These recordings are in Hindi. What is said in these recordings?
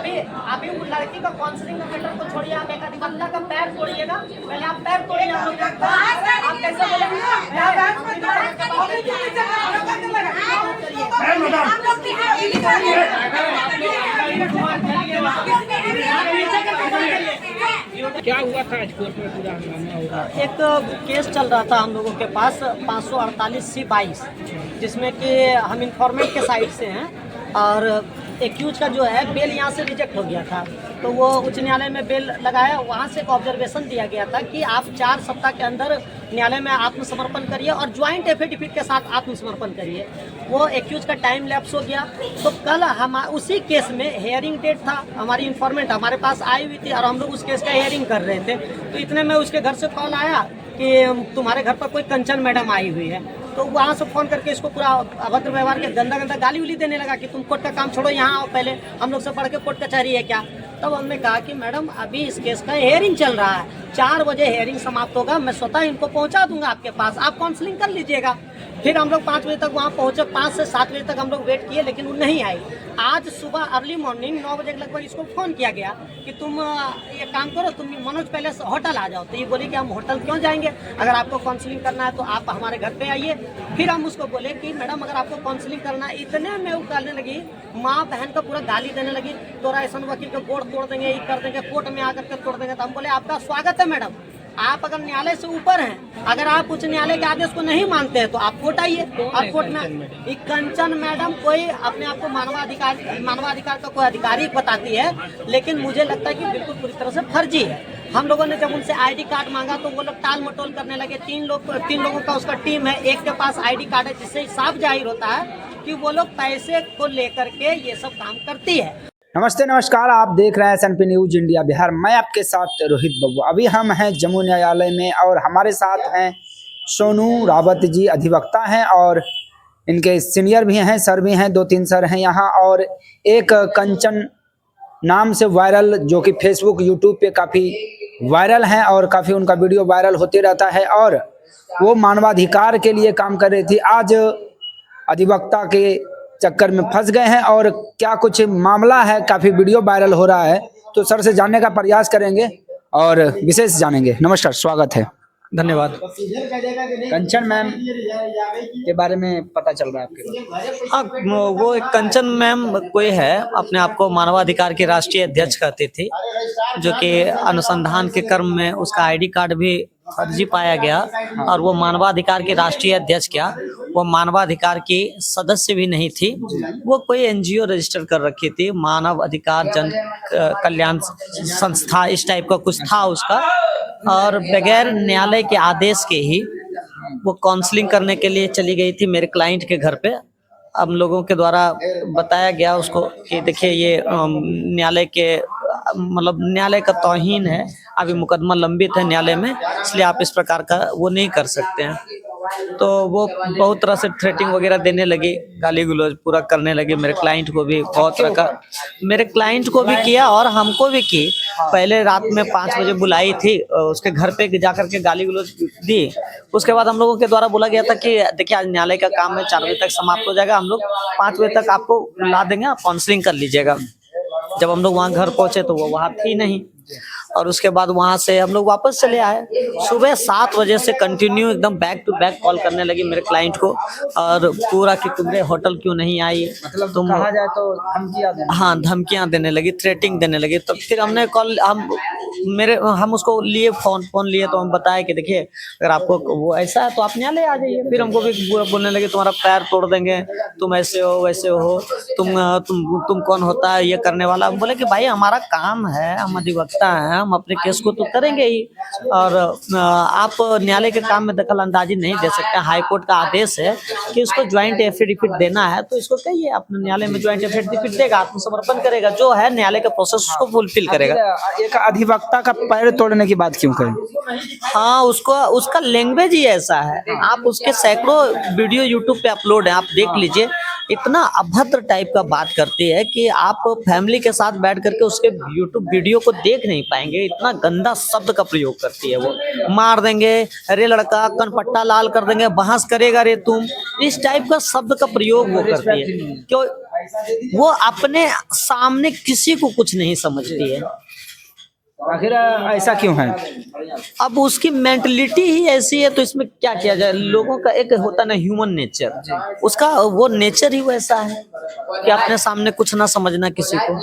अभी उस लड़की का काउंसलिंग का मैटर को छोड़िए, आप एक अधिवक्ता का पैर तोड़िएगा। पहले आप पैर तोड़िए, आप लोग आप कैसे क्या हुआ था आज कोर्ट में? पूरा हंगामा हो रहा है। एक केस चल रहा था हम लोगों के पास 548C22, जिसमें कि हम इन्फॉर्मेंट के साइड से हैं और एक्यूज का जो है बेल यहाँ से रिजेक्ट हो गया था, तो वो उच्च न्यायालय में बेल लगाया। वहाँ से एक ऑब्जर्वेशन दिया गया था कि आप 4 सप्ताह के अंदर न्यायालय में आत्मसमर्पण करिए और ज्वाइंट एफिडेविट के साथ आत्मसमर्पण करिए। वो एक्यूज का टाइम लैप्स हो गया। तो कल हम उसी केस में हेयरिंग डेट था, हमारी इन्फॉर्मेंट हमारे पास आई हुई थी और हम लोग उस केस का हेयरिंग कर रहे थे। तो इतने में उसके घर से कॉल आया कि तुम्हारे घर पर कोई कंचन मैडम आई हुई है। तो वहाँ से फ़ोन करके इसको पूरा अभद्र व्यवहार के गंदा गाली उली देने लगा कि तुम कोर्ट का काम छोड़ो, यहाँ आओ, पहले हम लोग से पढ़ के कोर्ट कचहरी है क्या। तब हमने कहा कि मैडम अभी इस केस का हेयरिंग चल रहा है, 4 बजे हेयरिंग समाप्त होगा, मैं स्वतः इनको पहुँचा दूंगा आपके पास, आप काउंसलिंग कर लीजिएगा। फिर हम लोग 5 बजे तक वहाँ पहुँचे, 5 से 7 बजे तक हम लोग वेट किए, लेकिन वो नहीं आई। आज सुबह अर्ली मॉर्निंग 9 बजे के लगभग इसको फ़ोन किया गया कि तुम ये काम करो, तुम मनोज पैलेस होटल आ जाओ। तो ये बोली कि हम होटल क्यों जाएंगे, अगर आपको काउंसलिंग करना है तो आप हमारे घर पे आइए। फिर हम उसको बोले कि मैडम अगर आपको काउंसलिंग करना है, इतने में वो करने लगी, माँ बहन का पूरा गाली देने लगी, तोरा ऐसा वकील का गोड़ तोड़ देंगे, ये कर देंगे, कोर्ट में आकर के तोड़ देंगे। तो हम बोले आपका स्वागत है मैडम, आप अगर न्यायालय से ऊपर हैं, अगर आप उच्च न्यायालय के आदेश को नहीं मानते हैं तो आप कोर्ट आइए। और कोर्ट में एक कंचन मैडम कोई अपने आप को मानवाधिकार का कोई अधिकारी बताती है, लेकिन मुझे लगता है कि बिल्कुल पूरी तरह से फर्जी है। हम लोगों ने जब उनसे आईडी कार्ड मांगा तो वो लोग टाल मटोल करने लगे। 3 लोगों का उसका टीम है, एक के पास आईडी कार्ड है, जिससे साफ जाहिर होता है कि वो लोग पैसे को लेकर के ये सब काम करती है। नमस्ते नमस्कार, आप देख रहे हैं SNP न्यूज इंडिया बिहार। मैं आपके साथ रोहित बब्बू। अभी हम हैं जम्मू न्यायालय में और हमारे साथ हैं सोनू रावत जी, अधिवक्ता हैं और इनके सीनियर भी हैं, सर भी हैं, 2-3 सर हैं यहाँ। और एक कंचन नाम से वायरल, जो कि फेसबुक यूट्यूब पे काफ़ी वायरल हैं और काफ़ी उनका वीडियो वायरल होते रहता है और वो मानवाधिकार के लिए काम कर रही थी। आज अधिवक्ता के चक्कर में फंस गए हैं और क्या कुछ मामला है, काफ़ी वीडियो वायरल हो रहा है, तो सर से जानने का प्रयास करेंगे और विशेष जानेंगे। नमस्कार, स्वागत है। धन्यवाद। कंचन मैम के बारे में पता चल रहा है आपके? हाँ, वो एक कंचन मैम कोई है, अपने आप को मानवाधिकार की राष्ट्रीय अध्यक्ष कहती थी, जो कि अनुसंधान के क्रम में उसका आईडी कार्ड भी फर्जी पाया गया और वो मानवाधिकार की राष्ट्रीय अध्यक्ष क्या, वो मानवाधिकार की सदस्य भी नहीं थी। वो कोई NGO रजिस्टर कर रखी थी, मानव अधिकार जन कल्याण संस्था, इस टाइप का कुछ था उसका। और बगैर न्यायालय के आदेश के ही वो काउंसलिंग करने के लिए चली गई थी मेरे क्लाइंट के घर पे। हम लोगों के द्वारा बताया गया उसको कि देखिए ये न्यायालय के मतलब न्यायालय का तौहीन है, अभी मुकदमा लंबित है न्यायालय में, इसलिए आप इस प्रकार का वो नहीं कर सकते हैं। तो वो बहुत तरह से थ्रेटिंग वगैरह देने लगी, गाली गलौज पूरा करने लगे। मेरे क्लाइंट को भी बहुत तरह का, मेरे क्लाइंट को भी किया और हमको भी की। पहले रात में 5 बजे बुलाई थी, उसके घर पे जाकर के गाली गलौज दी। उसके बाद हम लोगों के द्वारा बोला गया था कि देखिए आज न्यायालय का काम है, 4 बजे तक समाप्त हो जाएगा, हम लोग 5 बजे तक आपको ला देंगे, आप काउंसलिंग कर लीजिएगा। जब हम लोग वहाँ घर पहुँचे तो वो वहाँ थी नहीं और उसके बाद वहाँ से हम लोग वापस चले आए। सुबह 7 बजे से कंटिन्यू एकदम बैक टू बैक कॉल करने लगी मेरे क्लाइंट को और पूरा कि तुमने होटल क्यों नहीं आई, मतलब तुम कहा जाए तो धमकियां देने? हाँ, धमकियां देने लगी, थ्रेटिंग देने लगी। तो फिर हमने कॉल हम उसको लिए फोन लिए तो हम बताए कि देखिए अगर आपको वो ऐसा है तो आप न्यायालय आ जाइए। फिर हमको भी बोलने लगे तुम्हारा पैर तोड़ देंगे, तुम ऐसे हो वैसे हो, तुम कौन होता है ये करने वाला। हम बोले कि भाई हमारा काम है, हम अधिवक्ता हैं, हम अपने केस को तो करेंगे ही और आप न्यायालय के काम में दखल अंदाजी नहीं दे सकते। हाईकोर्ट का आदेश है कि इसको ज्वाइंट एफिडेविट देना है तो इसको कहिए, अपने न्यायालय में ज्वाइंट एफिडेविट देगा, आत्मसमर्पण करेगा, जो है न्यायालय का प्रोसेस उसको फुलफिल करेगा। एक अधिवक्ता अधिवक्ता का पैर तोड़ने की बात क्यों करें? हाँ, उसको उसका लैंग्वेज ही ऐसा है। आप उसके सैकड़ों वीडियो यूट्यूब पे अपलोड है, आप देख लीजिए। इतना अभद्र टाइप का बात करती है कि आप फैमिली के साथ बैठ करके उसके यूट्यूब वीडियो को देख नहीं पाएंगे। इतना गंदा शब्द का प्रयोग करती है वो। मार देंगे, अरे लड़का, कनपट्टा लाल कर देंगे, बहस करेगा रे तुम, इस टाइप का शब्द का प्रयोग वो करती है। क्यों? वो अपने सामने किसी को कुछ नहीं समझती है। आखिर ऐसा क्यों है? अब उसकी मेंटलिटी ही ऐसी है, तो इसमें क्या किया जाए। लोगों का एक होता ना ह्यूमन नेचर, उसका वो नेचर ही वैसा है कि अपने सामने कुछ ना समझना किसी को।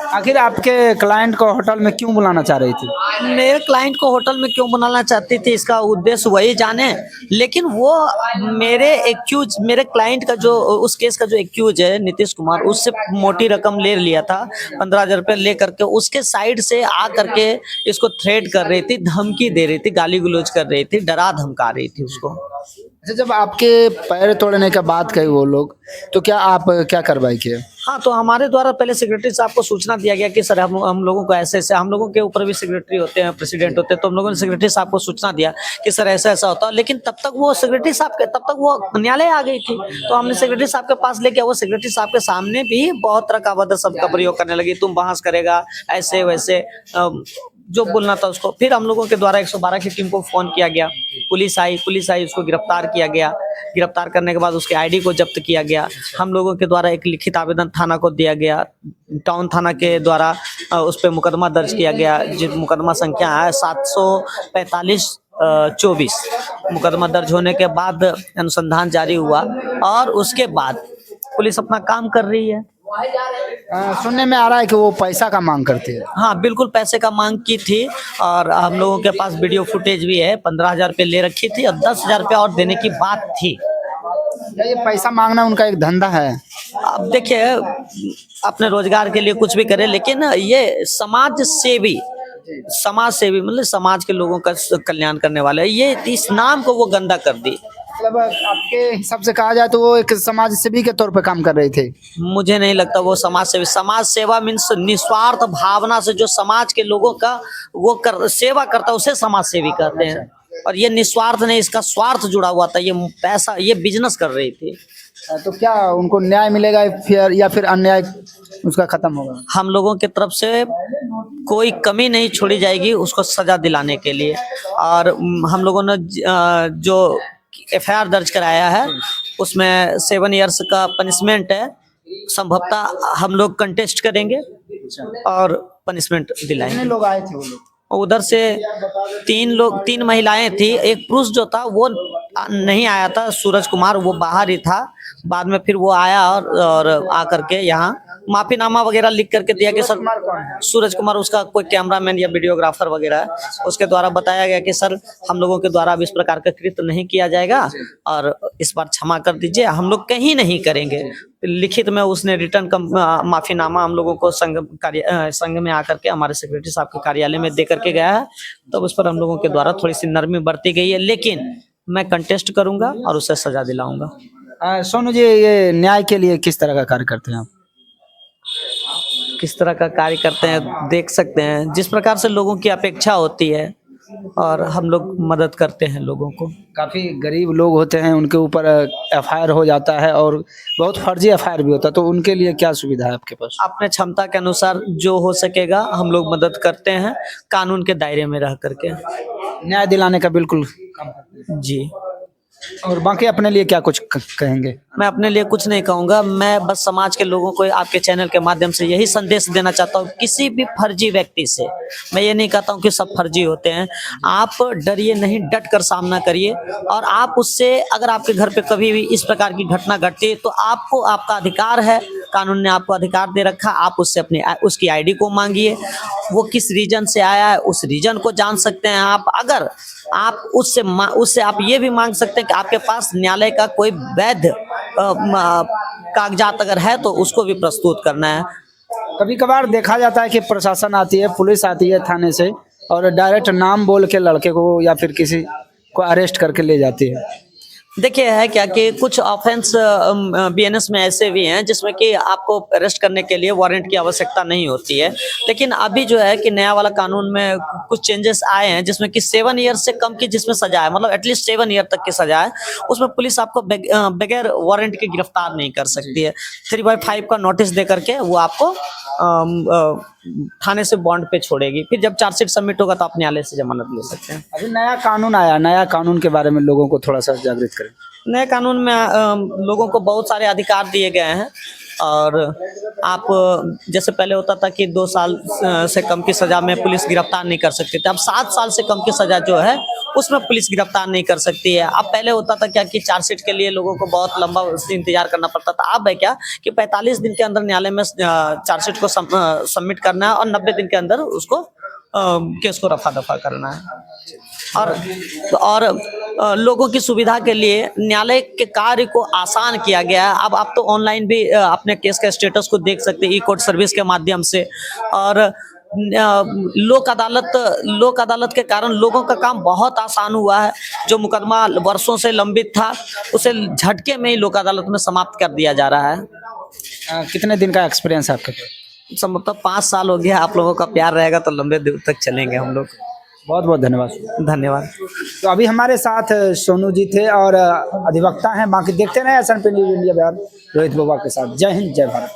आखिर आपके क्लाइंट को होटल में क्यों बुलाना चाह रही थी? मेरे क्लाइंट को होटल में क्यों बुलाना चाहती थी, इसका उद्देश्य वही जाने। लेकिन वो मेरे क्लाइंट का जो उस केस का जो एक्यूज है नीतीश कुमार, उससे मोटी रकम ले लिया था, 15,000 रुपये ले करके उसके साइड से आ करके इसको थ्रेट कर रही थी, धमकी दे रही थी, गाली गलौज कर रही थी, डरा धमका रही थी उसको। अच्छा, जब आपके पैर तोड़ने का बात कही वो लोग, तो क्या आप क्या कार्रवाई किए? हाँ, तो हमारे द्वारा पहले सेक्रेटरी साहब को सूचना दिया गया कि सर हम लोगों को ऐसे ऐसे, हम लोगों के ऊपर भी सेक्रेटरी होते हैं, प्रेसिडेंट होते हैं, तो हम लोगों ने सेक्रेटरी साहब को सूचना दिया कि सर ऐसा ऐसा होता है। लेकिन तब तक वो सेक्रेटरी साहब के, तब तक वो न्यायालय आ गई थी, तो हमने सेक्रेटरी साहब के पास लेके, वो सेक्रेटरी साहब के सामने भी बहुत तरह का अभद्र शब्द का प्रयोग करने लगी, तुम बहस करेगा, ऐसे वैसे, जो बोलना था उसको। फिर हम लोगों के द्वारा 112 की टीम को फोन किया गया, पुलिस आई, उसको गिरफ्तार किया गया। गिरफ्तार करने के बाद उसके आईडी को जब्त किया गया। हम लोगों के द्वारा एक लिखित आवेदन थाना को दिया गया, टाउन थाना के द्वारा उस पर मुकदमा दर्ज किया गया, जिस मुकदमा संख्या है 745/24। मुकदमा दर्ज होने के बाद अनुसंधान जारी हुआ और उसके बाद पुलिस अपना काम कर रही है। सुनने में आ रहा है कि वो पैसा का मांग करती है। हाँ, बिल्कुल पैसे का मांग की थी और हम लोगों के पास वीडियो फुटेज भी है। 15,000 रुपये ले रखी थी और 10,000 रुपये और देने की बात थी। ये पैसा मांगना उनका एक धंधा है। अब देखिए, अपने रोजगार के लिए कुछ भी करे, लेकिन ये समाज सेवी मतलब समाज के लोगों का कल्याण करने वाले, ये इस नाम को वो गंदा कर दी। मतलब आपके हिसाब से कहा जाए तो वो एक समाज सेवी के तौर पे काम कर रहे थे। मुझे नहीं लगता वो समाज सेवी। समाज सेवा मीन्स निस्वार्थ भावना से जो समाज के लोगों का सेवा करता है, उसे समाज सेवी कहते हैं। और ये निस्वार्थ नहीं, इसका स्वार्थ जुड़ा हुआ था। ये पैसा, ये बिजनेस कर रही थी। तो क्या उनको न्याय मिलेगा फिर, या फिर अन्याय उसका खत्म होगा? हम लोगों की तरफ से कोई कमी नहीं छोड़ी जाएगी उसको सजा दिलाने के लिए। और हम लोगों ने जो FIR दर्ज कराया है उसमें 7 इयर्स का पनिशमेंट है। संभवतः हम लोग कंटेस्ट करेंगे और पनिशमेंट दिलाएंगे। कितने लोग आए थे वो लोग? उधर से 3 महिलाएं थी, एक पुरुष जो था वो नहीं आया था, सूरज कुमार, वो बाहर ही था। बाद में फिर वो आया और आकर के यहाँ माफीनामा वगैरह लिख करके दिया कि सर, सूरज कुमार उसका कोई कैमरामैन या वीडियोग्राफर वगैरह है, उसके द्वारा बताया गया कि सर हम लोगों के द्वारा अब इस प्रकार का कृत्य नहीं किया जाएगा और इस बार क्षमा कर दीजिए, हम लोग कहीं नहीं करेंगे। लिखित में उसने रिटर्न का माफीनामा हम लोगों को संघ में आकर के हमारे सेक्रेटरी साहब के कार्यालय में दे करके गया है। तो उस पर हम लोगों के द्वारा थोड़ी सी नरमी बरती गई है, लेकिन मैं कंटेस्ट करूंगा और उसे सजा दिलाऊंगा। सोनू जी, ये न्याय के लिए किस तरह का कार्य करते हैं आप? किस तरह का कार्य करते हैं देख सकते हैं, जिस प्रकार से लोगों की अपेक्षा होती है और हम लोग मदद करते हैं लोगों को। काफ़ी गरीब लोग होते हैं, उनके ऊपर FIR हो जाता है और बहुत फर्जी FIR भी होता है, तो उनके लिए क्या सुविधा है आपके पास? अपने क्षमता के अनुसार जो हो सकेगा हम लोग मदद करते हैं, कानून के दायरे में रह करके। न्याय दिलाने का बिल्कुल जी। और बाकी अपने लिए क्या कुछ कहेंगे? मैं अपने लिए कुछ नहीं कहूँगा, मैं बस समाज के लोगों को आपके चैनल के माध्यम से यही संदेश देना चाहता हूँ, किसी भी फर्जी व्यक्ति से। मैं ये नहीं कहता हूँ कि सब फर्जी होते हैं, आप डरिए नहीं, डट कर सामना करिए। और आप उससे, अगर आपके घर पे कभी भी इस प्रकार की घटना घटती है तो आपको, आपका अधिकार है, कानून ने आपको अधिकार दे रखा, आप उससे उसकी ID को मांगिए, वो किस रीजन से आया है उस रीजन को जान सकते हैं आप। अगर आप उससे आप ये भी मांग सकते हैं कि आपके पास न्यायालय का कोई वैध कागजात अगर है तो उसको भी प्रस्तुत करना है। कभी कभार देखा जाता है कि प्रशासन आती है, पुलिस आती है थाने से और डायरेक्ट नाम बोल के लड़के को या फिर किसी को अरेस्ट करके ले जाती है। देखिए है क्या कि कुछ ऑफेंस बीएनएस में ऐसे भी हैं जिसमें कि आपको अरेस्ट करने के लिए वारंट की आवश्यकता नहीं होती है, लेकिन अभी जो है कि नया वाला कानून में कुछ चेंजेस आए हैं जिसमें कि 7 ईयर से कम की जिसमें सजा है, मतलब एटलीस्ट 7 ईयर तक की सजा है, उसमें पुलिस आपको बगैर वारंट के गिरफ्तार नहीं कर सकती है। 3/5 का नोटिस दे करके वो आपको थाने से बॉन्ड पे छोड़ेगी, फिर जब चार्जशीट सबमिट होगा तो आप न्यायालय से जमानत ले सकते हैं। अभी नया कानून आया, नया कानून के बारे में लोगों को थोड़ा सा जागृत करें। नए कानून में लोगों को बहुत सारे अधिकार दिए गए हैं और आप जैसे पहले होता था कि 2 साल से कम की सज़ा में पुलिस गिरफ्तार नहीं कर सकती थी, अब 7 साल से कम की सज़ा जो है उसमें पुलिस गिरफ्तार नहीं कर सकती है। अब पहले होता था क्या कि चार्जशीट के लिए लोगों को बहुत लंबा इंतजार करना पड़ता था, अब है क्या कि 45 दिन के अंदर न्यायालय में चार्जशीट को सबमिट करना है और 90 दिन के अंदर उसको केस को रफा दफा करना है। और लोगों की सुविधा के लिए न्यायालय के कार्य को आसान किया गया है। अब आप तो ऑनलाइन भी अपने केस का स्टेटस को देख सकते हैं ई-कोर्ट सर्विस के माध्यम से, और लोक अदालत के कारण लोगों का काम बहुत आसान हुआ है। जो मुकदमा वर्षों से लंबित था उसे झटके में ही लोक अदालत में समाप्त कर दिया जा रहा है। कितने दिन का एक्सपीरियंस है आपके पास? संभवतः 5 साल हो गया। आप लोगों का प्यार रहेगा तो लंबे दूर तक चलेंगे हम लोग। बहुत बहुत धन्यवाद। धन्यवाद। तो अभी हमारे साथ सोनू जी थे और अधिवक्ता हैं। बाकी देखते रहे SNP news India Bihar Rohit Baba के साथ। जय हिंद, जय भारत।